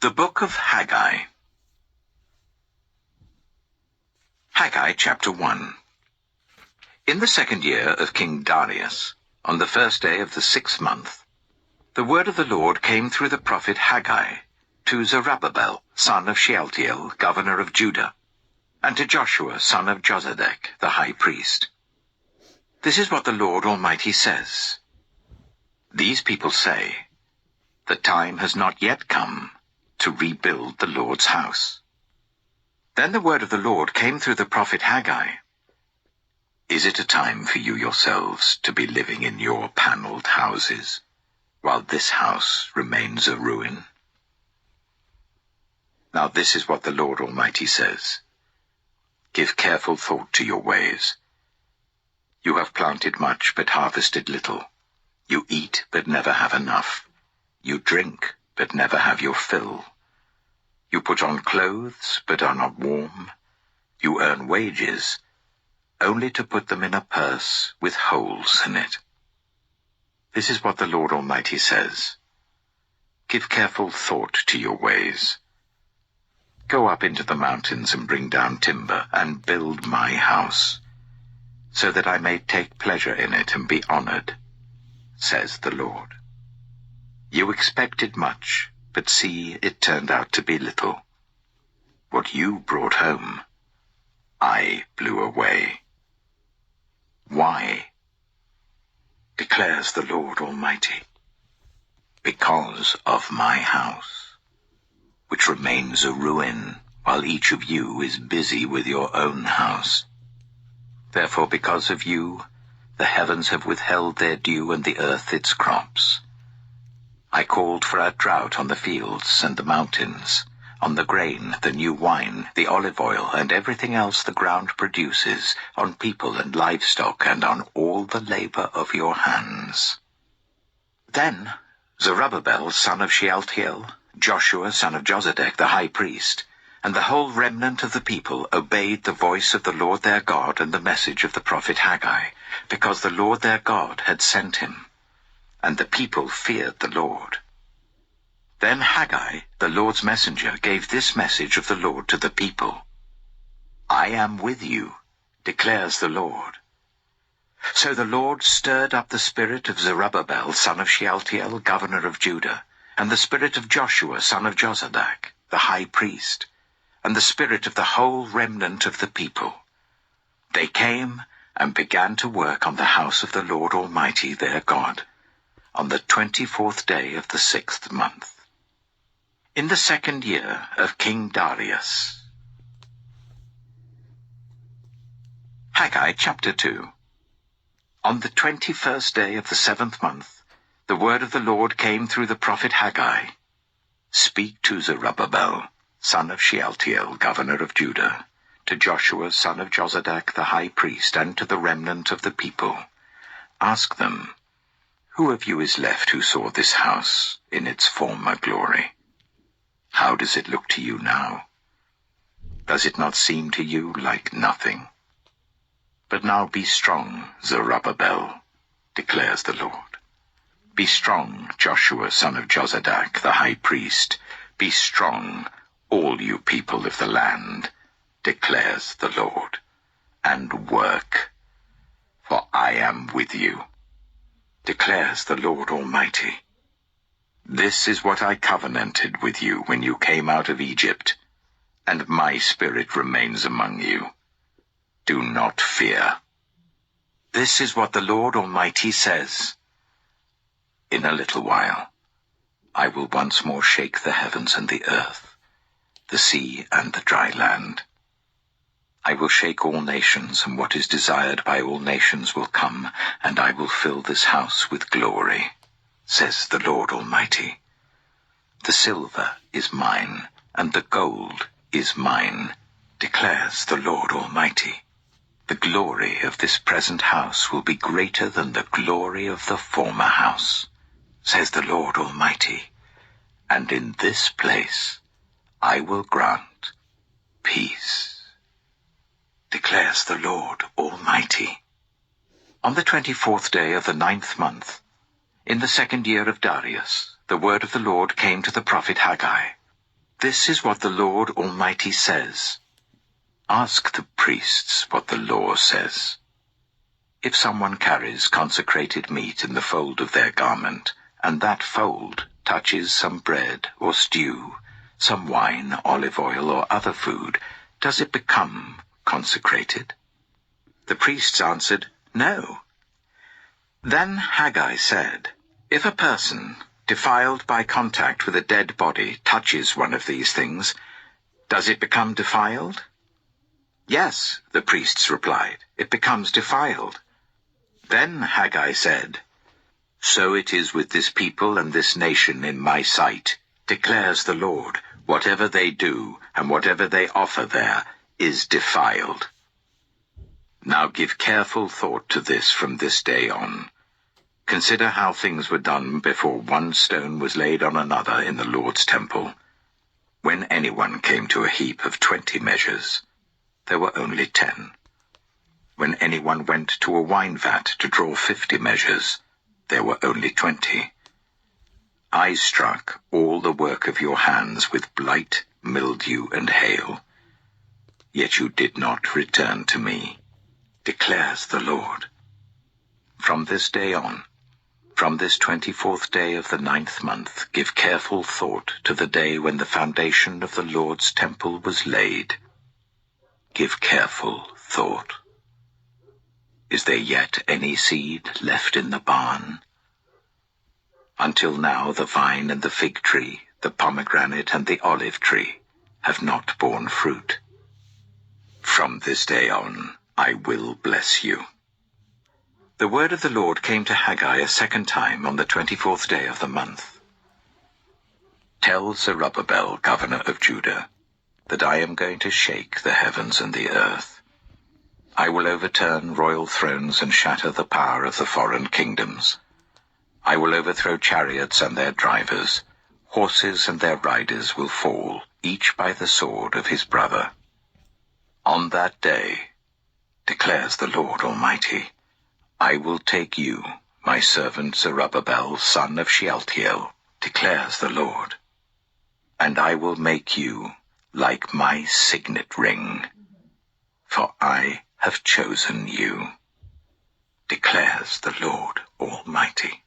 The Book of Haggai. Haggai chapter 1. In the 2nd year of King Darius, on the 1st day of the 6th month, the word of the Lord came through the prophet Haggai to Zerubbabel, son of Shealtiel, governor of Judah, and to Joshua, son of Jozadak, the high priest. This is what the Lord Almighty says. These people say, "The time has not yet come to rebuild the Lord's house." Then the word of the Lord came through the prophet Haggai. Is it a time for you yourselves to be living in your paneled houses, while this house remains a ruin? Now this is what the Lord Almighty says. Give careful thought to your ways. You have planted much but harvested little. You eat but never have enough. You drink but never have your fill. You put on clothes but are not warm. You earn wages only to put them in a purse with holes in it. This is what the Lord Almighty says. Give careful thought to your ways. Go up into the mountains and bring down timber and build my house, so that I may take pleasure in it and be honored, says the Lord. You expected much, but see, it turned out to be little. What you brought home, I blew away. Why? Declares the Lord Almighty. Because of my house, which remains a ruin, while each of you is busy with your own house. Therefore, because of you, the heavens have withheld their dew and the earth its crops. I called for a drought on the fields and the mountains, on the grain, the new wine, the olive oil, and everything else the ground produces, on people and livestock, and on all the labor of your hands. Then Zerubbabel, son of Shealtiel, Joshua, son of Jozadak, the high priest, and the whole remnant of the people obeyed the voice of the Lord their God and the message of the prophet Haggai, because the Lord their God had sent him. And the people feared the Lord. Then Haggai, the Lord's messenger, gave this message of the Lord to the people. I am with you, declares the Lord. So the Lord stirred up the spirit of Zerubbabel, son of Shealtiel, governor of Judah, and the spirit of Joshua, son of Jozadak, the high priest, and the spirit of the whole remnant of the people. They came and began to work on the house of the Lord Almighty their God, on the 24th day of the 6th month, in the 2nd year of King Darius. Haggai chapter 2. On the 21st day of the 7th month, the word of the Lord came through the prophet Haggai. Speak to Zerubbabel, son of Shealtiel, governor of Judah, to Joshua, son of Jozadak, the high priest, and to the remnant of the people. Ask them, who of you is left who saw this house in its former glory? How does it look to you now? Does it not seem to you like nothing? But now be strong, Zerubbabel, declares the Lord. Be strong, Joshua, son of Jozadak, the high priest. Be strong, all you people of the land, declares the Lord, and work, for I am with you, declares the Lord Almighty. This is what I covenanted with you when you came out of Egypt, and my spirit remains among you. Do not fear. This is what the Lord Almighty says. In a little while, I will once more shake the heavens and the earth, the sea and the dry land. I will shake all nations, and what is desired by all nations will come, and I will fill this house with glory, says the Lord Almighty. The silver is mine, and the gold is mine, declares the Lord Almighty. The glory of this present house will be greater than the glory of the former house, says the Lord Almighty. And in this place I will grant peace, declares the Lord Almighty. On the 24th day of the 9th month, in the 2nd year of Darius, the word of the Lord came to the prophet Haggai. This is what the Lord Almighty says. Ask the priests what the law says. If someone carries consecrated meat in the fold of their garment, and that fold touches some bread or stew, some wine, olive oil, or other food, does it become consecrated? The priests answered, No. Then Haggai said, If a person, defiled by contact with a dead body, touches one of these things, does it become defiled? Yes, the priests replied, it becomes defiled. Then Haggai said, So it is with this people and this nation in my sight, declares the Lord. Whatever they do and whatever they offer there is defiled. Now give careful thought to this from this day on. Consider how things were done before one stone was laid on another in the Lord's temple. When anyone came to a heap of 20 measures, there were only 10. When anyone went to a wine vat to draw 50 measures, there were only 20. I struck all the work of your hands with blight, mildew, and hail. Yet you did not return to me, declares the Lord. From this day on, from this 24th day of the 9th month, give careful thought to the day when the foundation of the Lord's temple was laid. Give careful thought. Is there yet any seed left in the barn? Until now the vine and the fig tree, the pomegranate and the olive tree have not borne fruit. From this day on I will bless you. The word of the Lord came to Haggai a second time on the 24th day of the month. Tell Zerubbabel, governor of Judah, that I am going to shake the heavens and the earth. I will overturn royal thrones and shatter the power of the foreign kingdoms. I will overthrow chariots and their drivers. Horses and their riders will fall, each by the sword of his brother. On that day, declares the Lord Almighty, I will take you, my servant Zerubbabel, son of Shealtiel, declares the Lord, and I will make you like my signet ring, for I have chosen you, declares the Lord Almighty.